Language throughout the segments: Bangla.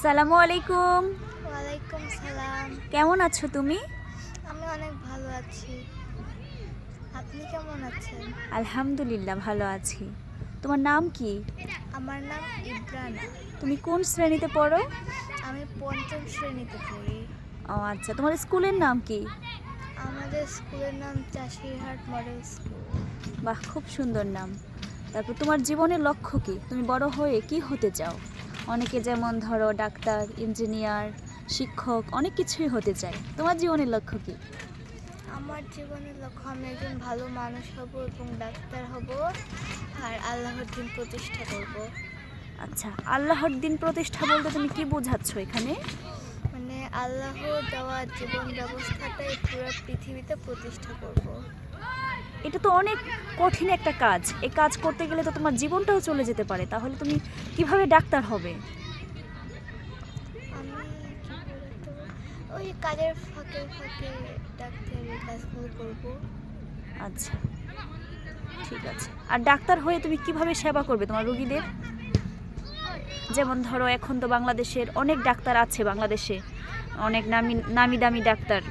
আসসালামু আলাইকুম। ওয়ালাইকুম সালাম। কেমন আছো তুমি? আমি অনেক ভালো আছি। আপনি কেমন আছেন? আলহামদুলিল্লাহ ভালো আছি। তোমার নাম কি? আমার নাম ইব্রানা। তুমি কোন শ্রেণীতে পড়ো? আমি পঞ্চম শ্রেণীতে পড়ি। ও আচ্ছা, তোমার স্কুলের নাম কি? আমাদের স্কুলের নাম চাষিরহাট মডেল স্কুল। বাহ, খুব সুন্দর নাম। তারপর তোমার জীবনের লক্ষ্য কি? তুমি বড় হয়ে কি হতে চাও? অনেকে যেমন ধরো ডাক্তার, ইঞ্জিনিয়ার, শিক্ষক অনেক কিছুই হতে চায়। তোমার জীবনের লক্ষ্য কি? আমার জীবনের লক্ষ্য আমি একজন ভালো মানুষ হব এবং ডাক্তার হব আর আল্লাহর দিন প্রতিষ্ঠা করব। আচ্ছা, আল্লাহর দিন প্রতিষ্ঠা বলতে তুমি কি বোঝাচ্ছ এখানে? মানে আল্লাহ দেওয়া জীবন ব্যবস্থাটাই পুরো পৃথিবীতে প্রতিষ্ঠা করব। এটা তো অনেক কঠিন একটা কাজ। এই কাজ করতে গেলে তো তোমার জীবনটাও চলে যেতে পারে। তাহলে তুমি কিভাবে ডাক্তার হবে? আমি কি করে তো ওই কাজের ফাঁকে ফাঁকে ডাক্তারি কাজগুলো করব। আচ্ছা, ঠিক আছে। আর ডাক্তার হয়ে তুমি কিভাবে সেবা করবে তোমার রোগীদের? যেমন ধরো এখন তো বাংলাদেশের অনেক ডাক্তার আছে, বাংলাদেশে অনেক নামি নামি দামি ডাক্তার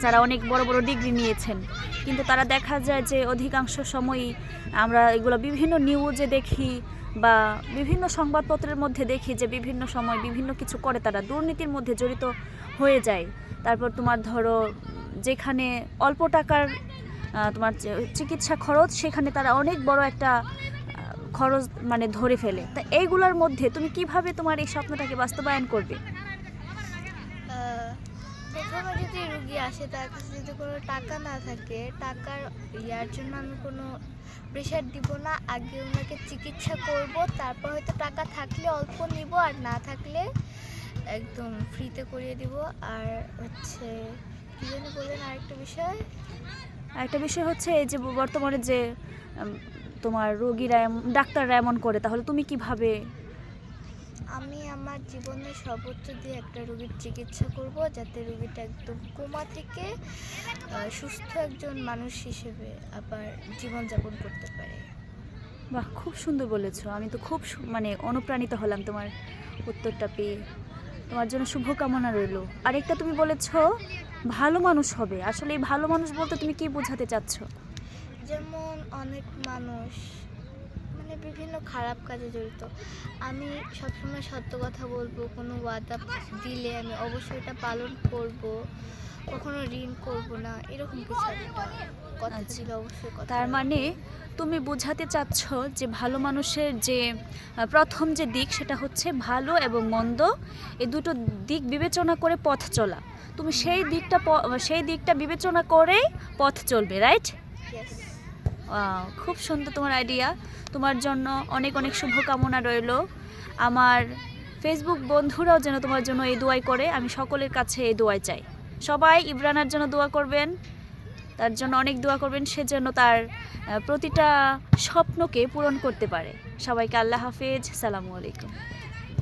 যারা অনেক বড় বড় ডিগ্রি নিয়েছেন, কিন্তু তারা দেখা যায় যে অধিকাংশ সময়ই আমরা এগুলো বিভিন্ন নিউজে দেখি বা বিভিন্ন সংবাদপত্রের মধ্যে দেখি যে বিভিন্ন সময় বিভিন্ন কিছু করে, তারা দুর্নীতির মধ্যে জড়িত হয়ে যায়। তারপর তোমার ধরো যেখানে অল্প টাকার তোমার চিকিৎসা খরচ, সেখানে তারা অনেক বড় একটা খরচ মানে ধরে ফেলে। তা এইগুলোর মধ্যে তুমি কিভাবে তোমার এই স্বপ্নটাকে বাস্তবায়ন করবে? প্রথমে যদি রুগী আসে তার কাছে যদি কোনো টাকা না থাকে, টাকার ইয়ার জন্য আমি কোনো প্রেশার দিব না। আগে ওনাকে চিকিৎসা করব, তারপর হয়তো টাকা থাকলে অল্প নিব, আর না থাকলে একদম ফ্রিতে করিয়ে দিব। আর হচ্ছে কী যেন বললেন আরেকটা বিষয়? একটা বিষয় হচ্ছে এই যে বর্তমানে যে তোমার রোগীরা ডাক্তাররা এমন করে, তাহলে তুমি কিভাবে? আমি আমার জীবনের সর্বোচ্চ দিয়ে একটা রোগীর চিকিৎসা করব, যাতে রোগীটা একদম কোমা থেকে সুস্থ একজন মানুষ হিসেবে আবার জীবনযাপন করতে পারে। বাহ, খুব সুন্দর বলেছো। আমি তো খুব মানে অনুপ্রাণিত হলাম তোমার উত্তরটা পেয়ে। তোমার জন্য শুভকামনা রইলো। আরেকটা তুমি বলেছো ভালো মানুষ হবে। আসলে এই ভালো মানুষ বলতে তুমি কি বোঝাতে চাচ্ছ? যেমন অনেক মানুষ মানে বিভিন্ন খারাপ কাজে জড়িত। আমি সবসময় সত্য কথা বলবো, কোনো ওয়াদা দিলে আমি অবশ্যই এটা পালন করব, কখনো ঋণ করব না, এরকম কিছু একটা কথা আচ্ছা, দিলে অবশ্যই কথা তার মানে তুমি বোঝাতে চাচ্ছ যে ভালো মানুষের যে প্রথম যে দিক, সেটা হচ্ছে ভালো এবং মন্দ এই দুটো দিক বিবেচনা করে পথ চলা। তুমি সেই দিকটা বিবেচনা করেই পথ চলবে, রাইট? ইয়েস। খুব সুন্দর তোমার আইডিয়া। তোমার জন্য অনেক অনেক শুভকামনা রইলো। আমার ফেসবুক বন্ধুরাও যেন তোমার জন্য এই দোয়াই করে। আমি সকলের কাছে এই দোয়াই চাই। সবাই ইব্রানার জন্য দোয়া করবেন, তার জন্য অনেক দোয়া করবেন, সে যেন তার প্রতিটা স্বপ্নকে পূরণ করতে পারে। সবাইকে আল্লাহ হাফেজ, সালামু আলাইকুম।